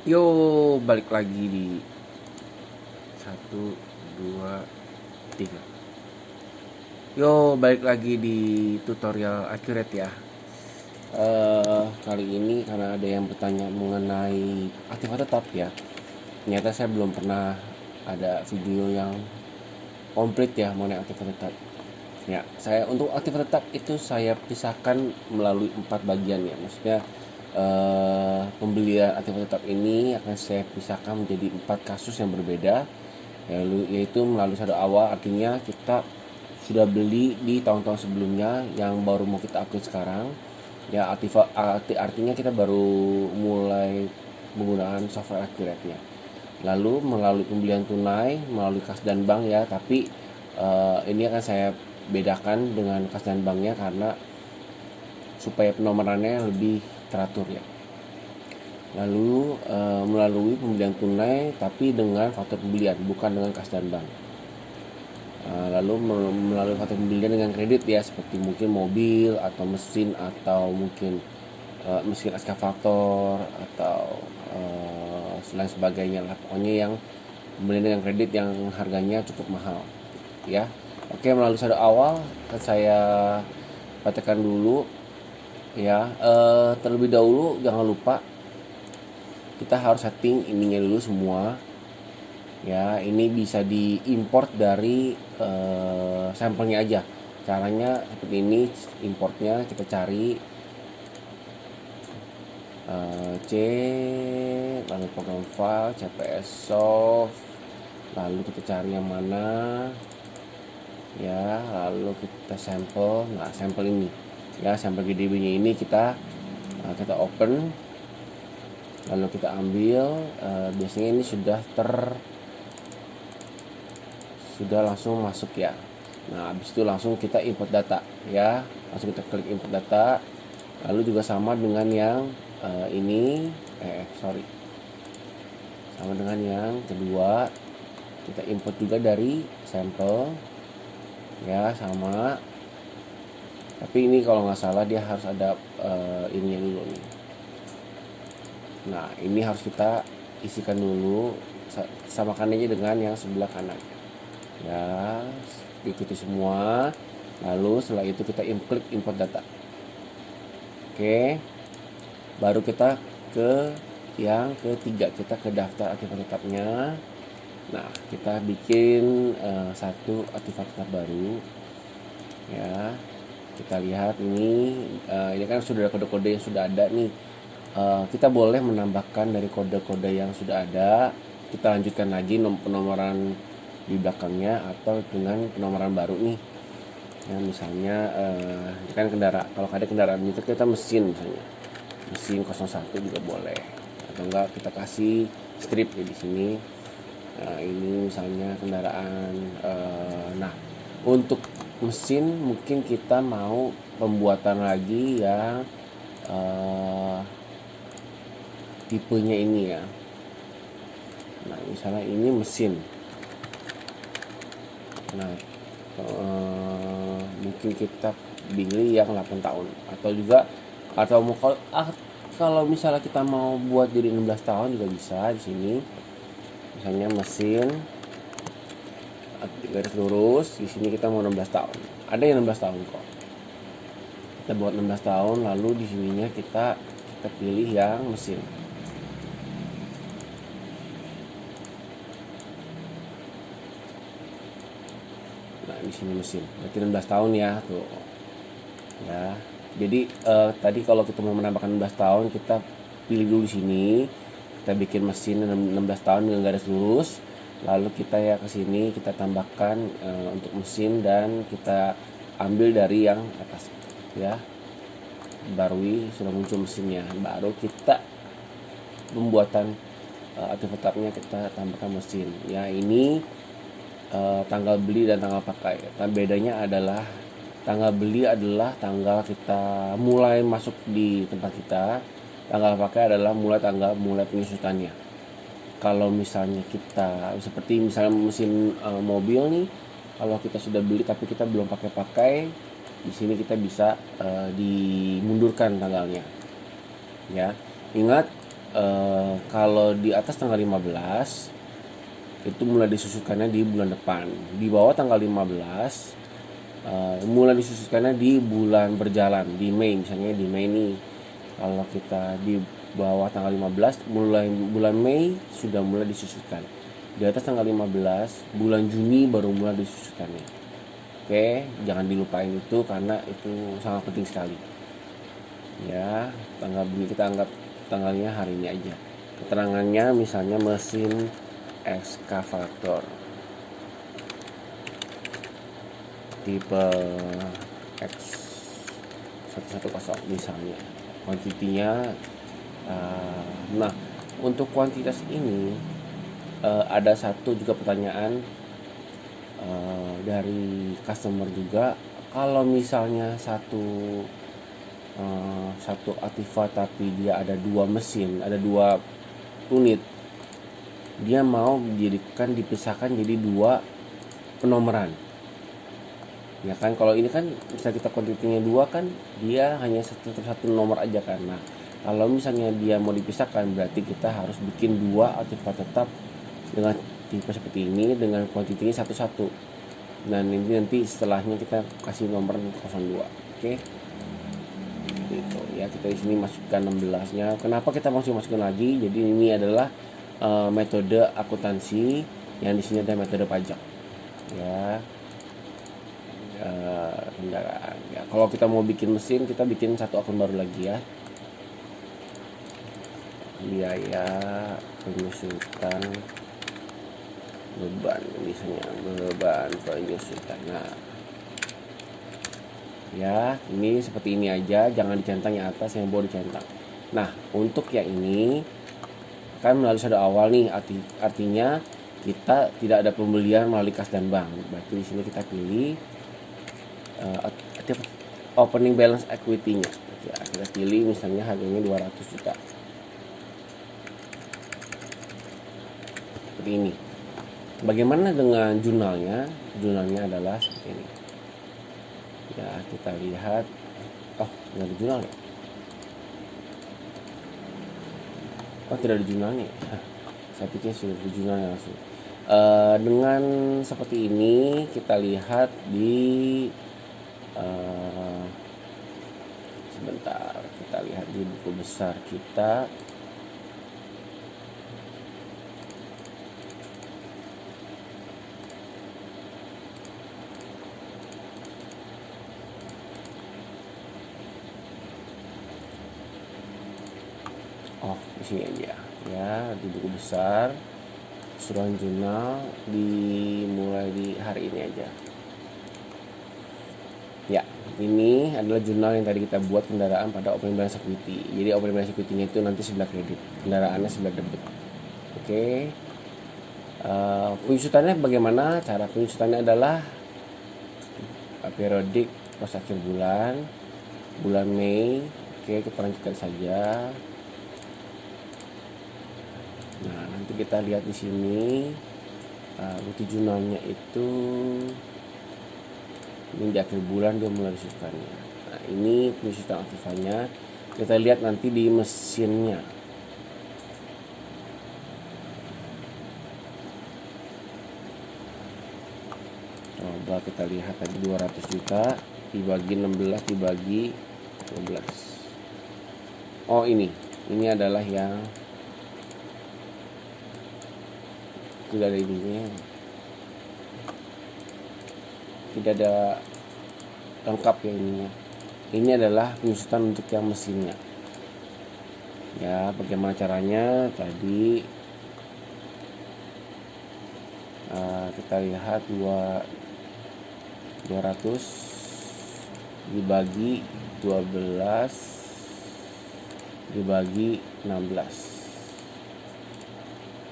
Yo, balik lagi di satu, dua, tiga. Yo, balik lagi di tutorial accurate ya. Kali ini karena ada yang bertanya mengenai aktiva tetap ya. Ternyata saya belum pernah ada video yang komplit ya mengenai aktiva tetap. Ya, saya untuk aktiva tetap itu saya pisahkan melalui 4 bagian ya. Maksudnya pembelian aktiva tetap ini akan saya pisahkan menjadi 4 kasus yang berbeda, yaitu melalui saldo awal, artinya kita sudah beli di tahun-tahun sebelumnya yang baru mau kita update sekarang ya. Artinya kita baru mulai menggunakan software accurate-nya. Lalu melalui pembelian tunai melalui kas dan bank ya, tapi ini akan saya bedakan dengan kas dan banknya karena supaya penomorannya lebih teratur ya. Lalu melalui pembelian tunai tapi dengan faktur pembelian, bukan dengan kas dan bank. Lalu melalui faktur pembelian dengan kredit ya, seperti mungkin mobil atau mesin atau mungkin mesin ekskavator atau selain sebagainya lah. Pokoknya yang pembelian dengan kredit yang harganya cukup mahal ya. Oke, melalui saldo awal saya praktekkan dulu ya. Terlebih dahulu jangan lupa kita harus setting ininya dulu semua ya. Ini bisa diimport dari sampelnya aja. Caranya seperti ini, importnya kita cari C, lalu program file CPS soft, lalu kita cari yang mana ya, lalu kita sampel. Nah, sampel ini ya, sampel GDB nya ini kita open, lalu kita ambil. Biasanya ini sudah langsung masuk ya. Nah, habis itu langsung kita import data ya, langsung kita klik import data. Lalu juga sama dengan yang ini, sama dengan yang kedua, kita import juga dari sampel ya, sama. Tapi ini kalau nggak salah dia harus ada ininya dulu nih. Nah, ini harus kita isikan dulu, samakan aja dengan yang sebelah kanan ya, ikuti semua. Lalu setelah itu kita klik import data. Oke, baru kita ke yang ketiga, kita ke daftar aktiva tetapnya. Nah, kita bikin satu aktiva tetap baru ya. Kita lihat ini kan sudah ada kode-kode yang sudah ada nih. Kita boleh menambahkan dari kode-kode yang sudah ada, kita lanjutkan lagi penomoran di belakangnya atau dengan penomoran baru nih ya. Misalnya kan kalau ada kendaraan itu kita mesin, misalnya mesin 01 juga boleh, atau enggak kita kasih strip ya di sini. Nah, ini misalnya kendaraan. Nah, untuk mesin mungkin kita mau pembuatan lagi yang tipenya ini ya. Nah, misalnya ini mesin. Nah, mungkin kita pilih yang 8 tahun, atau kalau misalnya kita mau buat jadi 16 tahun juga bisa di sini. Misalnya mesin garis lurus, di sini kita mau 16 tahun. Ada yang 16 tahun kok. Kita buat 16 tahun, lalu di sininya kita pilih yang mesin. Nah, di sini mesin. Berarti 16 tahun ya, tuh. Ya. Jadi tadi kalau kita mau menambahkan 16 tahun, kita pilih dulu di sini. Kita bikin mesin 16 tahun dengan garis lurus. Lalu kita ya ke sini, kita tambahkan untuk mesin dan kita ambil dari yang atas ya. Baru sudah muncul mesinnya. Baru kita pembuatan aktiva tetapnya kita tambahkan mesin. Ya, ini tanggal beli dan tanggal pakai. Nah, bedanya adalah tanggal beli adalah tanggal kita mulai masuk di tempat kita. Tanggal pakai adalah mulai penyusutannya. Kalau misalnya kita seperti misalnya mesin mobil nih, kalau kita sudah beli tapi kita belum pakai, di sini kita bisa dimundurkan tanggalnya. Ya, ingat kalau di atas tanggal 15 itu mulai disusutkannya di bulan depan. Di bawah tanggal 15 mulai disusutkannya di bulan berjalan, di Mei. Misalnya di Mei nih, kalau kita di bawah tanggal 15 mulai bulan Mei sudah mulai disusutkan. Di atas tanggal 15 bulan Juni baru mulai disusutkannya. Oke, jangan dilupain itu karena itu sangat penting sekali. Ya, tanggal ini kita anggap tanggalnya hari ini aja. Keterangannya misalnya mesin ekskavator tipe X110 misalnya, kuantitinya. Nah, untuk kuantitas ini ada satu juga pertanyaan dari customer juga. Kalau misalnya satu Ativa tapi dia ada 2 mesin, ada 2 unit, dia mau dipisahkan jadi 2 penomoran. Ya kan, kalau ini kan bisa kita kuantitinya 2 kan, dia hanya satu nomor aja kan. Nah, kalau misalnya dia mau dipisahkan berarti kita harus bikin 2 Ativa tetap dengan tipe seperti ini dengan kuantitinya 1-1. Dan ini nanti setelahnya kita kasih nomor 02. Oke. Gitu ya, kita di sini masukkan 16-nya. Kenapa kita masukkan lagi? Jadi ini adalah metode akuntansi, yang di sini ada metode pajak. Ya. Kendaraan. Ya, kalau kita mau bikin mesin, kita bikin satu akun baru lagi ya. Biaya penyusutan beban, misalnya beban penyusutan. Nah, ya ini seperti ini aja, jangan dicentang yang atas, yang bawah dicentang. Nah, untuk yang ini kan melalui saldo awal nih, artinya kita tidak ada pembelian melalui kas dan bank. Berarti di sini kita pilih opening balance equity-nya. Ya, kita pilih misalnya harganya 200 juta. Seperti ini. Bagaimana dengan jurnalnya? Jurnalnya adalah seperti ini. Ya, kita lihat. Oh, nggak ada jurnal ya? Oh, tidak ada jurnalnya. Saya pikir sudah ada jurnalnya langsung. Dengan seperti ini kita lihat di sebentar, kita lihat di buku besar kita. Oh, di sini aja ya, di buku besar keseluruhan jurnal dimulai di hari ini aja. Ya, ini adalah jurnal yang tadi kita buat kendaraan pada opening balance equity. Jadi opening balance equity-nya itu nanti sebelah kredit, kendaraannya sebelah debit. Oke. Penyusutannya bagaimana? Cara penyusutannya adalah periodik pas akhir bulan Mei. Oke, kita lanjutkan saja. Nah, nanti kita lihat di sini bukti jurnalnya itu ini di akhir bulan dia mulai disusukannya. Nah, ini penyusutan aktifanya. Kita lihat nanti di mesinnya. Coba kita lihat tadi 200 juta dibagi 16 dibagi 12. Oh, ini adalah yang tidak ada ininya, tidak ada lengkap ya ininya. Ini adalah penyusutan untuk yang mesinnya. Ya, bagaimana caranya? Tadi kita lihat 200 dibagi 12 dibagi 16.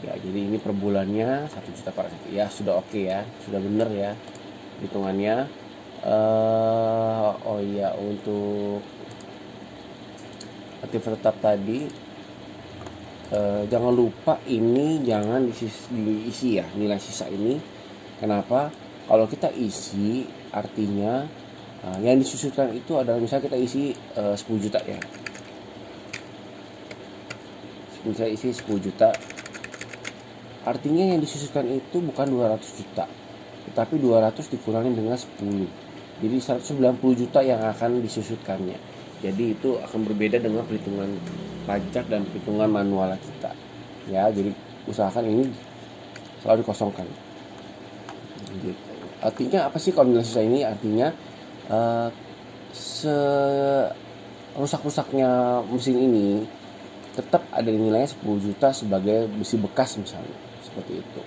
Ya, jadi ini per bulannya 1 juta per hari. Ya, sudah oke ya, sudah benar ya hitungannya. Oh iya, untuk aktif tetap tadi jangan lupa ini jangan diisi ya, nilai sisa ini. Kenapa? Kalau kita isi artinya yang disusutkan itu adalah misalnya kita isi 10 juta ya, 10 misalnya isi 10 juta, artinya yang disusutkan itu bukan 200 juta, tetapi 200 dikurangi dengan 10. Jadi 190 juta yang akan disusutkannya. Jadi itu akan berbeda dengan perhitungan pajak dan perhitungan manual kita. Ya, jadi usahakan ini selalu dikosongkan. Gitu. Artinya apa sih kalau nilai susah ini? Artinya rusak-rusaknya mesin ini tetap ada nilainya 10 juta sebagai besi bekas misalnya, seperti itu.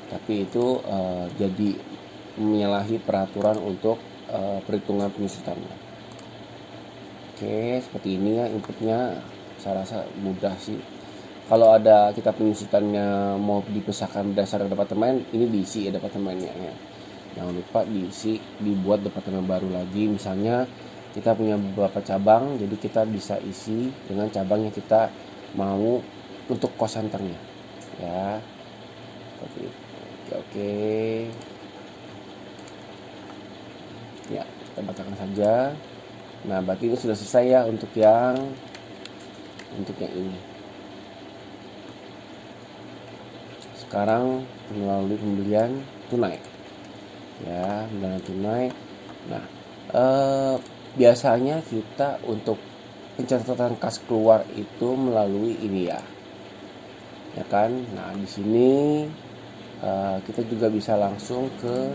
Tapi itu jadi menyalahi peraturan untuk perhitungan penyusutannya. Oke, seperti ini ya inputnya. Saya rasa mudah sih. Kalau ada kita penyusutannya mau dipisahkan berdasarkan departemen, ini diisi ya departemennya ya. Jangan lupa diisi, dibuat departemen baru lagi. Misalnya kita punya beberapa cabang, jadi kita bisa isi dengan cabang yang kita mau untuk cost centernya ya. Oke. Ya, kita bacakan saja. Nah, berarti ini sudah selesai ya untuk yang ini. Sekarang melalui pembelian tunai. Ya, pembelian tunai. Nah, biasanya kita untuk pencatatan kas keluar itu melalui ini ya. Ya kan? Nah, di sini kita juga bisa langsung ke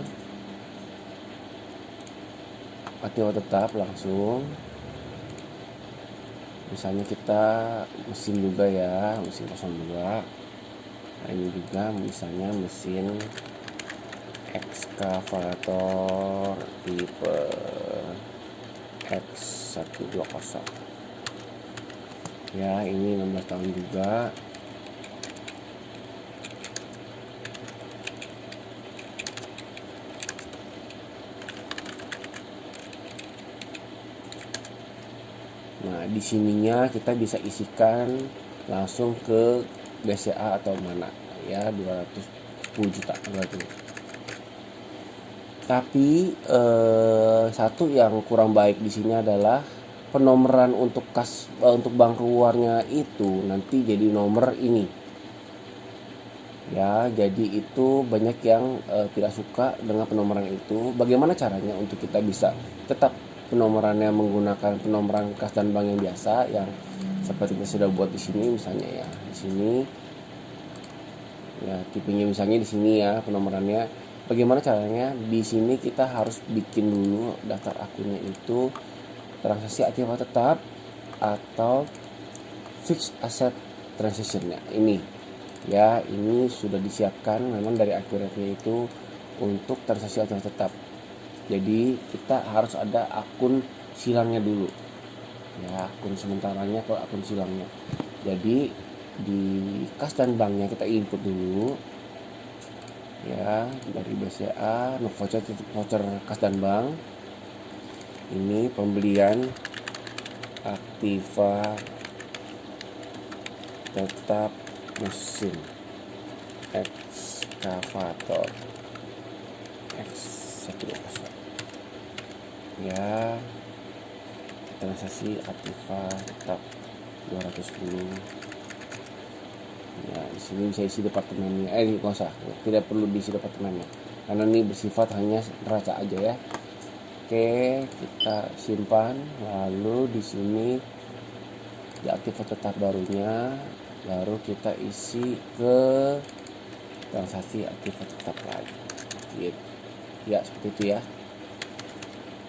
aktiva tetap langsung. Misalnya kita mesin juga ya, mesin 02. Nah, ini juga misalnya mesin ekskavator tipe X120 ya, ini 16 tahun juga. Nah, di sininya kita bisa isikan langsung ke BCA atau mana ya, 210 juta berarti. Tapi satu yang kurang baik di sini adalah penomoran untuk kas untuk bank keluarnya itu nanti jadi nomor ini. Ya, jadi itu banyak yang tidak suka dengan penomoran itu. Bagaimana caranya untuk kita bisa tetap penomorannya menggunakan penomoran kas dan bank yang biasa yang seperti kita sudah buat di sini misalnya ya. Di sini ya tipenya misalnya di sini ya penomorannya. Bagaimana caranya? Di sini kita harus bikin dulu daftar akunnya itu transaksi aktiva tetap atau fixed asset transaction-nya. Ini ya, ini sudah disiapkan memang dari akhiratnya itu untuk transaksi aktiva tetap. Jadi kita harus ada akun silangnya dulu ya, akun sementaranya ke akun silangnya. Jadi di kas dan banknya kita input dulu ya, dari BCA voucher kas dan bank. Ini pembelian aktiva tetap mesin ekskavator X120 ya, transaksi aktiva tetap 210 ya. Di sini bisa isi departemennya, nggak usah, tidak perlu diisi departemennya karena ini bersifat hanya neraca aja ya. Oke, kita simpan. Lalu di sini di aktiva tetap barunya baru kita isi ke transaksi aktiva tetap lagi gitu ya, seperti itu ya.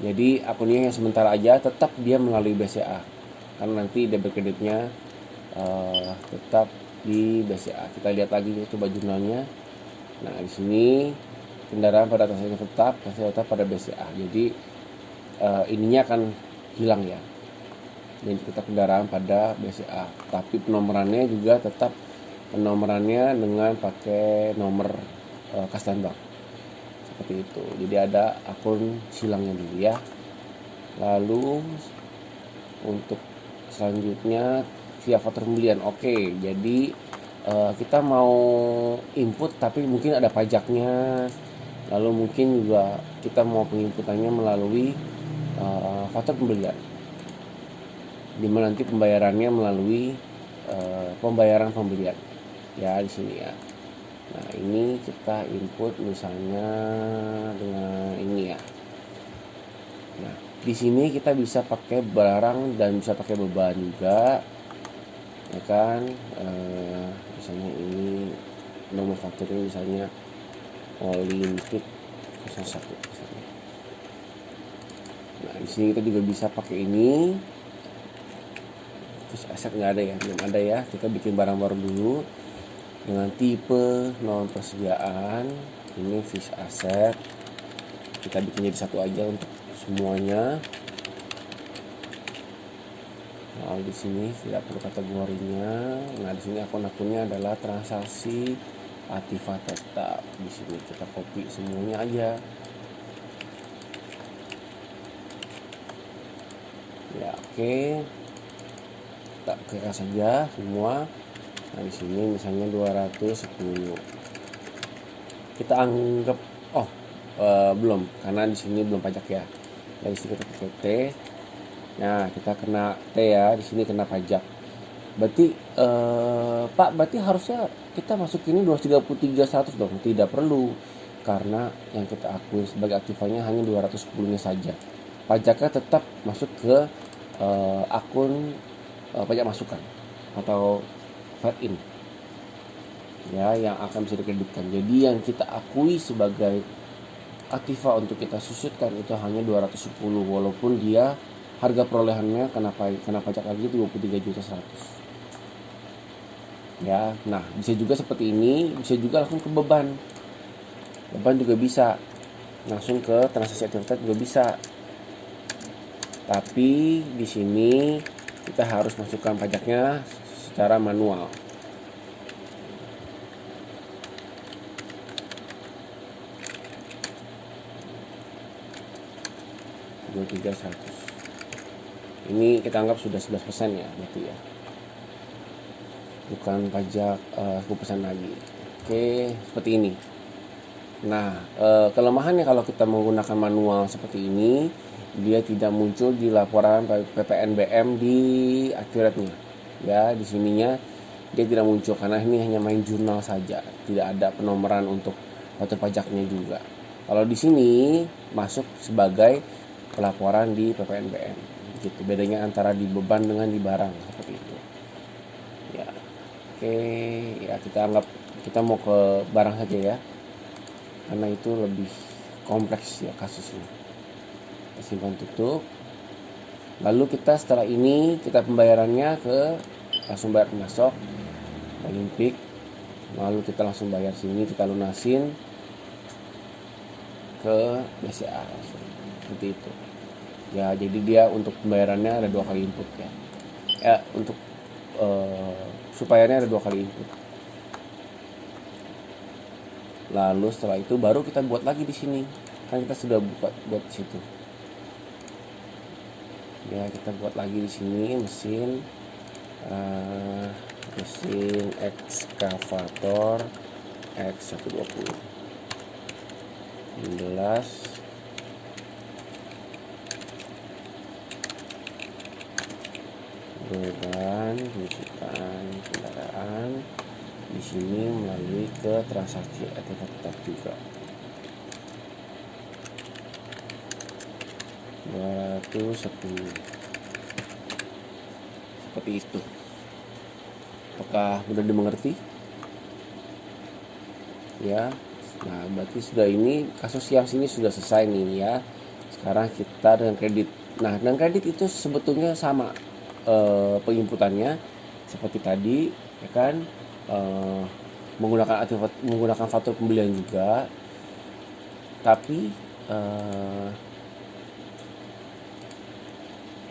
Jadi akunnya yang sementara aja tetap dia melalui BCA karena nanti debit kreditnya tetap di BCA. Kita lihat lagi coba jurnalnya. Nah, di sini kendaraan pada transaksi tetap pada BCA. Jadi ininya akan hilang ya. Jadi tetap kendaraan pada BCA, tapi penomorannya juga tetap penomorannya dengan pakai nomor kas dan bank. Seperti itu. Jadi ada akun silangnya dulu ya. Lalu untuk selanjutnya via faktur pembelian. Oke, jadi kita mau input tapi mungkin ada pajaknya. Lalu mungkin juga kita mau penginputannya melalui faktur pembelian, dimana nanti pembayarannya melalui pembayaran pembelian ya di sini ya. Nah ini kita input misalnya dengan ini ya. Nah di sini kita bisa pakai barang dan bisa pakai beban juga ya kan. Misalnya ini nomor fakturnya misalnya Olympic 01 misalnya. Nah di sini kita juga bisa pakai ini. Terus aset nggak ada ya, belum ada ya. Kita bikin barang baru dulu dengan tipe non persediaan. Ini fish asset. Kita bikin jadi satu aja untuk semuanya. Nah di sini tidak perlu kategorinya. Nah di sini akun-akunnya adalah transaksi aktiva tetap. Di sini kita copy semuanya aja. Ya oke. Kita klikkan saja semua. Nah di sini misalnya 210. Kita anggap belum, karena di sini belum pajak ya. Dari sini kita pakai T. Nah kita kena T ya, di sini kena pajak. Berarti Pak, berarti harusnya kita masuk ini 233.100 dong. Tidak perlu, karena yang kita akui sebagai aktifanya hanya 210-nya saja. Pajaknya tetap masuk ke akun pajak masukan atau VAT in ya, yang akan bisa dikreditkan. Jadi yang kita akui sebagai aktiva untuk kita susutkan itu hanya 210, walaupun dia harga perolehannya kena pajak lagi 23.100 ya. Nah bisa juga seperti ini, bisa juga langsung ke beban juga bisa, langsung ke transaksi aktivitas juga bisa. Tapi di sini kita harus masukkan pajaknya secara manual. Ini kita anggap sudah 11% ya berarti ya, bukan pajak 10% lagi. Oke, seperti ini. Nah kelemahannya kalau kita menggunakan manual seperti ini, dia tidak muncul di laporan PPNBM di akhiratnya ya. Di sininya dia tidak muncul karena ini hanya main jurnal saja, tidak ada penomoran untuk faktur pajaknya juga. Kalau di sini masuk sebagai pelaporan di PPNBM gitu. Bedanya antara di beban dengan di barang seperti itu ya. Oke ya, kita anggap kita mau ke barang saja ya, karena itu lebih kompleks ya kasusnya. Kita simpan tutup. Lalu kita setelah ini kita pembayarannya ke langsung bayar pemasok Olympic. Lalu kita langsung bayar sini, kita lunasin ke BCA langsung seperti itu ya. Jadi dia untuk pembayarannya ada 2 kali input ya, untuk supayanya ada 2 kali input. Lalu setelah itu baru kita buat lagi di sini, kan kita sudah buat di situ ya. Kita buat lagi di sini mesin ekskavator X120 16 beban rujukan kendaraan. Di sini melalui ke transaksi aktiva tetap juga 210 seperti itu. Apakah mudah dimengerti ya? Nah berarti sudah, ini kasus yang sini sudah selesai nih ya. Sekarang kita dengan kredit. Nah dengan kredit itu sebetulnya sama penginputannya seperti tadi ya kan, menggunakan faktur pembelian juga, tapi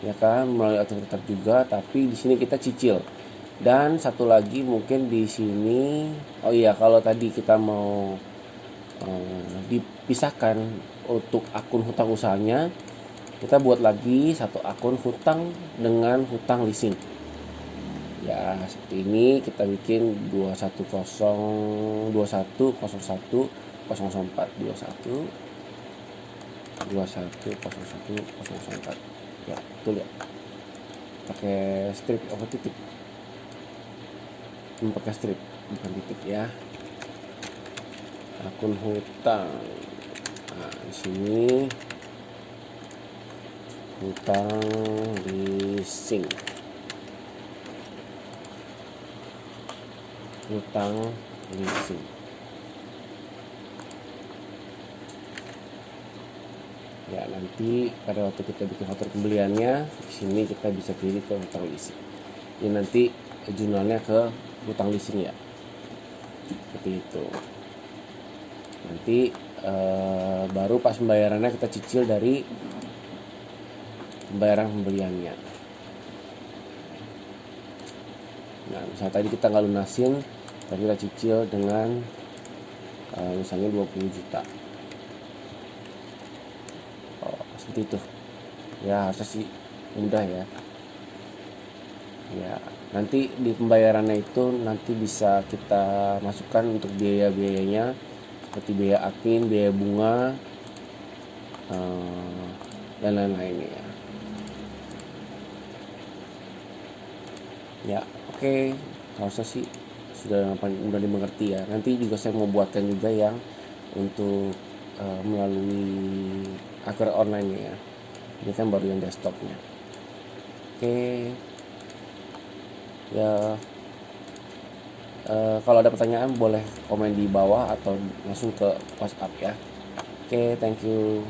ya kan melalui aktivitas tetap juga, tapi di sini kita cicil. Dan satu lagi mungkin di sini, oh iya, kalau tadi kita mau dipisahkan untuk akun hutang usahanya, kita buat lagi satu akun hutang dengan hutang leasing ya. Seperti ini kita bikin 21021 01 004 21 004 ya, betul ya, pakai strip over titik pakai strip bukan titik ya. Akun hutang. Nah, di sini hutang leasing. Hutang leasing. Ya, nanti pada waktu kita bikin faktur pembeliannya, di sini kita bisa pilih ke hutang leasing. Ini nanti jurnalnya ke hutang leasing ya. Seperti itu. Nanti baru pas pembayarannya kita cicil dari pembayaran pembeliannya. Nah, misalnya tadi kita nggak lunasin, tapi kita cicil dengan misalnya 20 juta. Seperti itu. Ya, harusnya sih mudah ya. Ya, nanti di pembayarannya itu nanti bisa kita masukkan untuk biaya-biayanya seperti biaya admin, biaya bunga, dan lain-lainnya ya. Ya, oke. Harusnya sih sudah mudah dimengerti ya. Nanti juga saya mau buatkan juga yang untuk melalui akar online ya. Ini kan baru yang desktopnya. Oke. Ya, kalau ada pertanyaan boleh komen di bawah atau langsung ke WhatsApp ya. Oke, thank you.